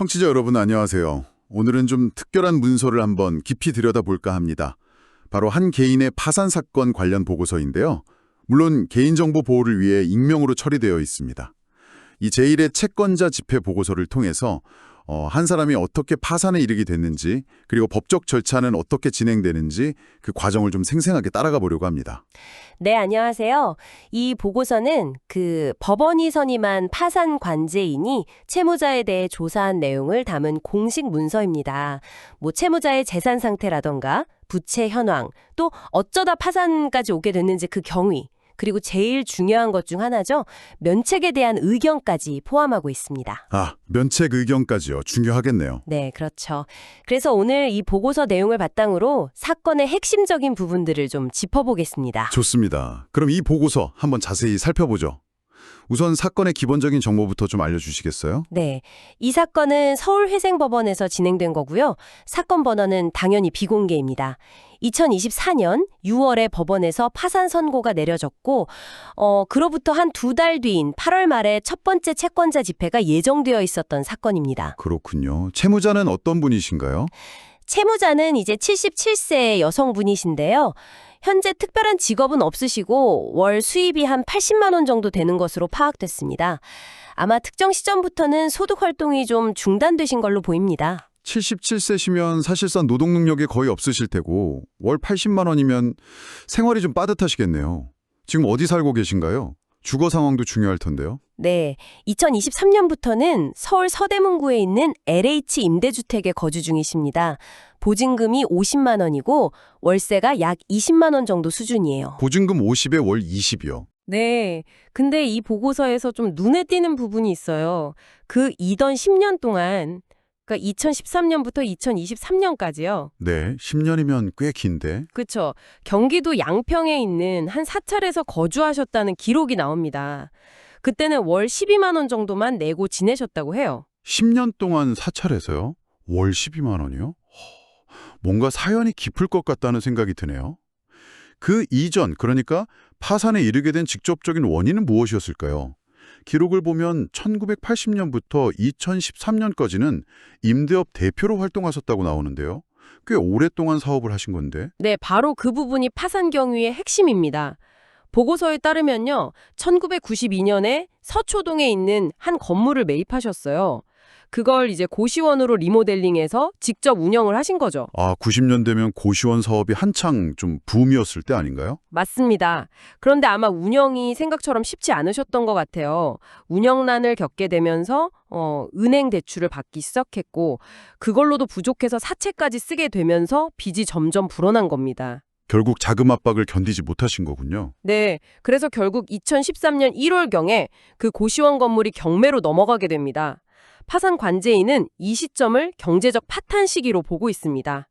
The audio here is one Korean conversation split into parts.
청취자 여러분 안녕하세요. 오늘은 좀 특별한 문서를 한번 깊이 들여다볼까 합니다. 바로 한 개인의 파산 사건 관련 보고서인데요. 물론 개인정보 보호를 위해 익명으로 처리되어 있습니다. 이 제1의 채권자 집회 보고서를 통해서 한 사람이 어떻게 파산에 이르게 됐는지, 그리고 법적 절차는 어떻게 진행되는지 그 과정을 좀 생생하게 따라가 보려고 합니다. 네, 안녕하세요. 이 보고서는 법원이 선임한 파산 관제인이 채무자에 대해 조사한 내용을 담은 공식 문서입니다. 채무자의 재산 상태라던가 부채 현황, 또 어쩌다 파산까지 오게 됐는지 그 경위, 그리고 제일 중요한 것 중 하나죠. 면책에 대한 의견까지 포함하고 있습니다. 면책 의견까지요. 중요하겠네요. 네, 그렇죠. 그래서 오늘 이 보고서 내용을 바탕으로 사건의 핵심적인 부분들을 좀 짚어보겠습니다. 좋습니다. 그럼 이 보고서 한번 자세히 살펴보죠. 우선 사건의 기본적인 정보부터 좀 알려주시겠어요? 네, 이 사건은 서울회생법원에서 진행된 거고요. 사건 번호는 당연히 비공개입니다. 2024년 6월에 법원에서 파산 선고가 내려졌고 그로부터 한 2달 뒤인 8월 말에 첫 번째 채권자 집회가 예정되어 있었던 사건입니다. 그렇군요. 채무자는 어떤 분이신가요? 채무자는 이제 77세의 여성분이신데요. 현재 특별한 직업은 없으시고 월 수입이 한 80만 원 정도 되는 것으로 파악됐습니다. 아마 특정 시점부터는 소득 활동이 좀 중단되신 걸로 보입니다. 77세시면 사실상 노동 능력이 거의 없으실 테고 월 80만 원이면 생활이 좀 빠듯하시겠네요. 지금 어디 살고 계신가요? 주거 상황도 중요할 텐데요. 네, 2023년부터는 서울 서대문구에 있는 LH 임대주택에 거주 중이십니다. 보증금이 50만 원이고 월세가 약 20만 원 정도 수준이에요. 보증금 50에 월 20이요. 네, 근데 이 보고서에서 좀 눈에 띄는 부분이 있어요. 그 이던 10년 동안, 그러니까 2013년부터 2023년까지요. 네, 10년이면 꽤 긴데. 그렇죠. 경기도 양평에 있는 한 사찰에서 거주하셨다는 기록이 나옵니다. 그때는 월 12만 원 정도만 내고 지내셨다고 해요. 10년 동안 사찰에서요? 월 12만 원이요? 뭔가 사연이 깊을 것 같다는 생각이 드네요. 그 이전, 그러니까 파산에 이르게 된 직접적인 원인은 무엇이었을까요? 기록을 보면 1980년부터 2013년까지는 임대업 대표로 활동하셨다고 나오는데요. 꽤 오랫동안 사업을 하신 건데. 네, 바로 그 부분이 파산 경위의 핵심입니다. 보고서에 따르면요, 1992년에 서초동에 있는 한 건물을 매입하셨어요. 그걸 이제 고시원으로 리모델링해서 직접 운영을 하신 거죠. 90년대면 고시원 사업이 한창 좀 붐이었을 때 아닌가요? 맞습니다. 그런데 아마 운영이 생각처럼 쉽지 않으셨던 것 같아요. 운영난을 겪게 되면서 은행 대출을 받기 시작했고 그걸로도 부족해서 사채까지 쓰게 되면서 빚이 점점 불어난 겁니다. 결국 자금 압박을 견디지 못하신 거군요. 네, 그래서 결국 2013년 1월경에 그 고시원 건물이 경매로 넘어가게 됩니다. 파산 관제인은 이 시점을 경제적 파탄 시기로 보고 있습니다.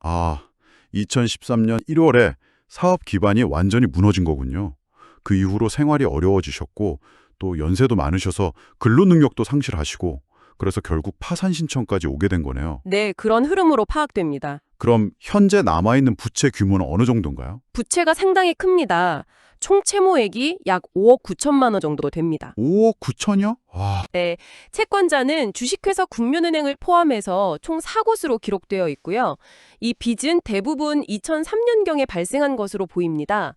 2013년 1월에 사업 기반이 완전히 무너진 거군요. 그 이후로 생활이 어려워지셨고 또 연세도 많으셔서 근로 능력도 상실하시고 그래서 결국 파산 신청까지 오게 된 거네요. 네, 그런 흐름으로 파악됩니다. 그럼 현재 남아있는 부채 규모는 어느 정도인가요? 부채가 상당히 큽니다. 총 채무액이 약 5억 9천만 원 정도 됩니다. 5억 9천이요? 네, 채권자는 주식회사 국민은행을 포함해서 총 4곳으로 기록되어 있고요. 이 빚은 대부분 2003년경에 발생한 것으로 보입니다.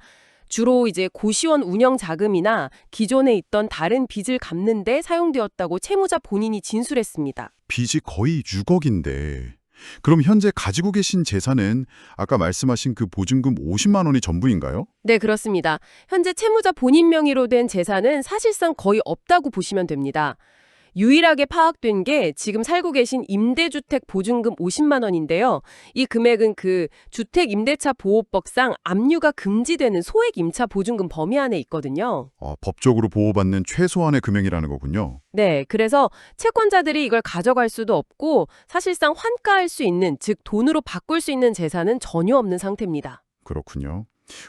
주로 이제 고시원 운영 자금이나 기존에 있던 다른 빚을 갚는 데 사용되었다고 채무자 본인이 진술했습니다. 빚이 거의 6억인데 그럼 현재 가지고 계신 재산은 아까 말씀하신 그 보증금 50만 원이 전부인가요? 네, 그렇습니다. 현재 채무자 본인 명의로 된 재산은 사실상 거의 없다고 보시면 됩니다. 유일하게 파악된 게 지금 살고 계신 임대주택 보증금 50만 원인데요. 이 금액은 그 주택임대차 보호법상 압류가 금지되는 소액 임차 보증금 범위 안에 있거든요. 법적으로 보호받는 최소한의 금액이라는 거군요. 네, 그래서 채권자들이 이걸 가져갈 수도 없고 사실상 환가할 수 있는, 즉 돈으로 바꿀 수 있는 재산은 전혀 없는 상태입니다. 그렇군요.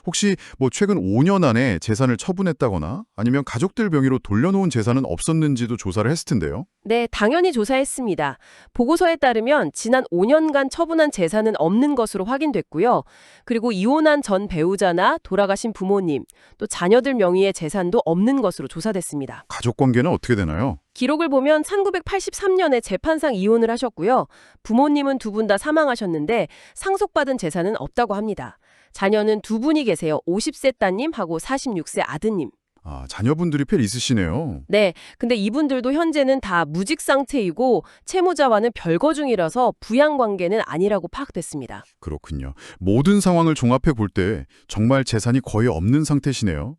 혹시 최근 5년 안에 재산을 처분했다거나 아니면 가족들 명의로 돌려놓은 재산은 없었는지도 조사를 했을 텐데요. 네, 당연히 조사했습니다. 보고서에 따르면 지난 5년간 처분한 재산은 없는 것으로 확인됐고요. 그리고 이혼한 전 배우자나 돌아가신 부모님, 또 자녀들 명의의 재산도 없는 것으로 조사됐습니다. 가족 관계는 어떻게 되나요? 기록을 보면 1983년에 재판상 이혼을 하셨고요. 부모님은 두 분 다 사망하셨는데 상속받은 재산은 없다고 합니다. 자녀는 두 분이 계세요. 50세 따님하고 46세 아드님. 아, 자녀분들이 꽤 있으시네요. 네, 근데 이분들도 현재는 다 무직 상태이고 채무자와는 별거 중이라서 부양 관계는 아니라고 파악됐습니다. 그렇군요. 모든 상황을 종합해 볼 때 정말 재산이 거의 없는 상태시네요.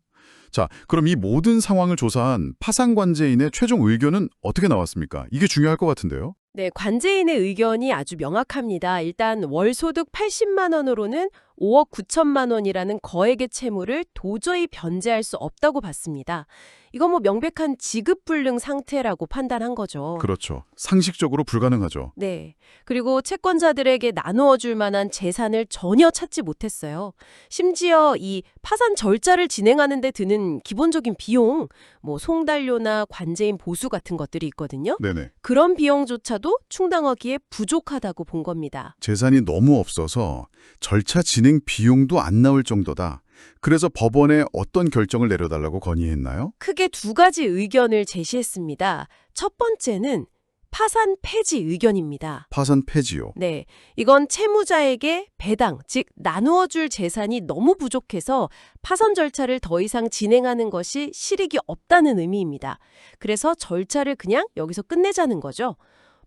자, 그럼 이 모든 상황을 조사한 파산관제인의 최종 의견은 어떻게 나왔습니까? 이게 중요할 것 같은데요. 네, 관제인의 의견이 아주 명확합니다. 일단 월소득 80만 원으로는 5억 9천만 원이라는 거액의 채무를 도저히 변제할 수 없다고 봤습니다. 이건 뭐 명백한 지급불능 상태라고 판단한 거죠. 그렇죠. 상식적으로 불가능하죠. 네. 그리고 채권자들에게 나누어 줄 만한 재산을 전혀 찾지 못했어요. 심지어 이 파산 절차를 진행하는 데 드는 기본적인 비용, 뭐 송달료나 관제인 보수 같은 것들이 있거든요. 네네. 그런 비용조차도 충당하기에 부족하다고 본 겁니다. 재산이 너무 없어서 절차 진행 비용도 안 나올 정도다. 그래서 법원에 어떤 결정을 내려달라고 건의했나요? 크게 두 가지 의견을 제시했습니다. 첫 번째는 파산 폐지 의견입니다. 파산 폐지요. 네, 이건 채무자에게 배당, 즉 나누어 줄 재산이 너무 부족해서 파산 절차를 더 이상 진행하는 것이 실익이 없다는 의미입니다. 그래서 절차를 그냥 여기서 끝내자는 거죠.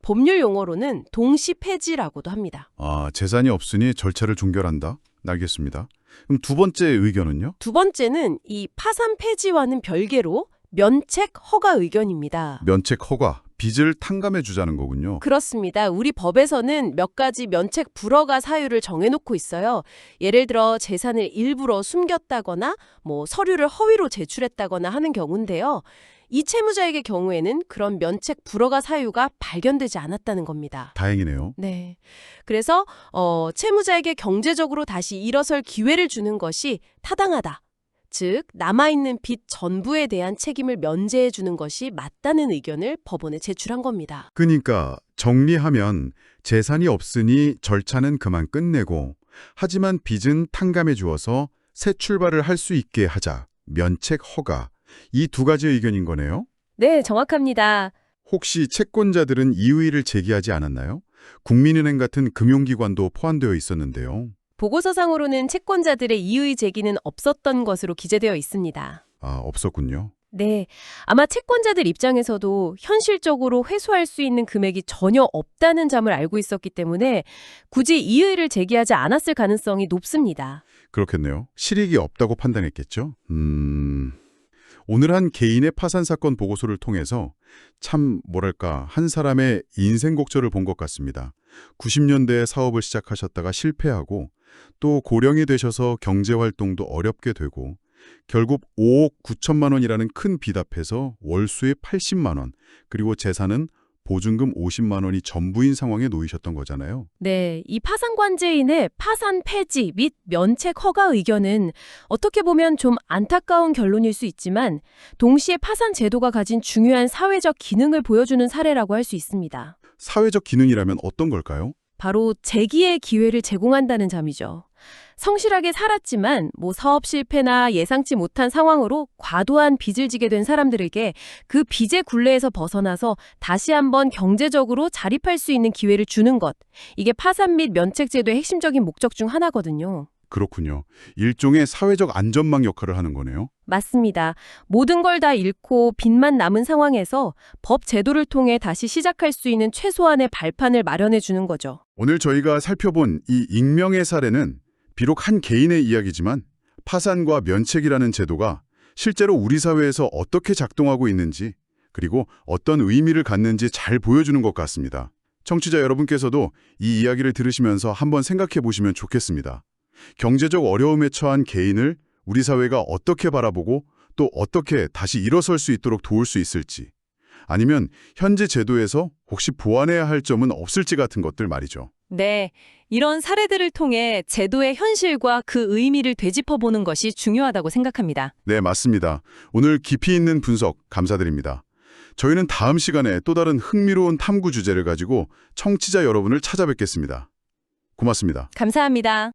법률 용어로는 동시 폐지라고도 합니다. 아, 재산이 없으니 절차를 종결한다? 알겠습니다. 그럼 두 번째 의견은요? 두 번째는 이 파산 폐지와는 별개로 면책 허가 의견입니다. 면책 허가, 빚을 탕감해 주자는 거군요. 그렇습니다. 우리 법에서는 몇 가지 면책 불허가 사유를 정해놓고 있어요. 예를 들어 재산을 일부러 숨겼다거나 뭐 서류를 허위로 제출했다거나 하는 경우인데요. 이 채무자에게 경우에는 그런 면책 불허가 사유가 발견되지 않았다는 겁니다. 다행이네요. 네. 그래서 채무자에게 경제적으로 다시 일어설 기회를 주는 것이 타당하다. 즉 남아있는 빚 전부에 대한 책임을 면제해 주는 것이 맞다는 의견을 법원에 제출한 겁니다. 그러니까 정리하면 재산이 없으니 절차는 그만 끝내고 하지만 빚은 탕감해 주어서 새 출발을 할 수 있게 하자. 면책 허가. 이 두 가지 의견인 거네요. 네, 정확합니다. 혹시 채권자들은 이의를 제기하지 않았나요? 국민은행 같은 금융기관도 포함되어 있었는데요. 보고서상으로는 채권자들의 이의 제기는 없었던 것으로 기재되어 있습니다. 아, 없었군요. 네, 아마 채권자들 입장에서도 현실적으로 회수할 수 있는 금액이 전혀 없다는 점을 알고 있었기 때문에 굳이 이의를 제기하지 않았을 가능성이 높습니다. 그렇겠네요. 실익이 없다고 판단했겠죠? 오늘 한 개인의 파산 사건 보고서를 통해서 참 뭐랄까 한 사람의 인생 곡절을 본 것 같습니다. 90년대에 사업을 시작하셨다가 실패하고 또 고령이 되셔서 경제활동도 어렵게 되고 결국 5억 9천만 원이라는 큰 빚 앞에서 월수의 80만 원 그리고 재산은 보증금 50만 원이 전부인 상황에 놓이셨던 거잖아요. 네, 이 파산관제인의 파산 폐지 및 면책 허가 의견은 어떻게 보면 좀 안타까운 결론일 수 있지만 동시에 파산 제도가 가진 중요한 사회적 기능을 보여주는 사례라고 할 수 있습니다. 사회적 기능이라면 어떤 걸까요? 바로 재기의 기회를 제공한다는 점이죠. 성실하게 살았지만 사업 실패나 예상치 못한 상황으로 과도한 빚을 지게 된 사람들에게 그 빚의 굴레에서 벗어나서 다시 한번 경제적으로 자립할 수 있는 기회를 주는 것. 이게 파산 및 면책 제도의 핵심적인 목적 중 하나거든요. 그렇군요. 일종의 사회적 안전망 역할을 하는 거네요. 맞습니다. 모든 걸 다 잃고 빚만 남은 상황에서 법 제도를 통해 다시 시작할 수 있는 최소한의 발판을 마련해 주는 거죠. 오늘 저희가 살펴본 이 익명의 사례는 비록 한 개인의 이야기지만 파산과 면책이라는 제도가 실제로 우리 사회에서 어떻게 작동하고 있는지 그리고 어떤 의미를 갖는지 잘 보여주는 것 같습니다. 청취자 여러분께서도 이 이야기를 들으시면서 한번 생각해 보시면 좋겠습니다. 경제적 어려움에 처한 개인을 우리 사회가 어떻게 바라보고 또 어떻게 다시 일어설 수 있도록 도울 수 있을지 아니면 현재 제도에서 혹시 보완해야 할 점은 없을지 같은 것들 말이죠. 네, 이런 사례들을 통해 제도의 현실과 그 의미를 되짚어보는 것이 중요하다고 생각합니다. 네, 맞습니다. 오늘 깊이 있는 분석 감사드립니다. 저희는 다음 시간에 또 다른 흥미로운 탐구 주제를 가지고 청취자 여러분을 찾아뵙겠습니다. 고맙습니다. 감사합니다.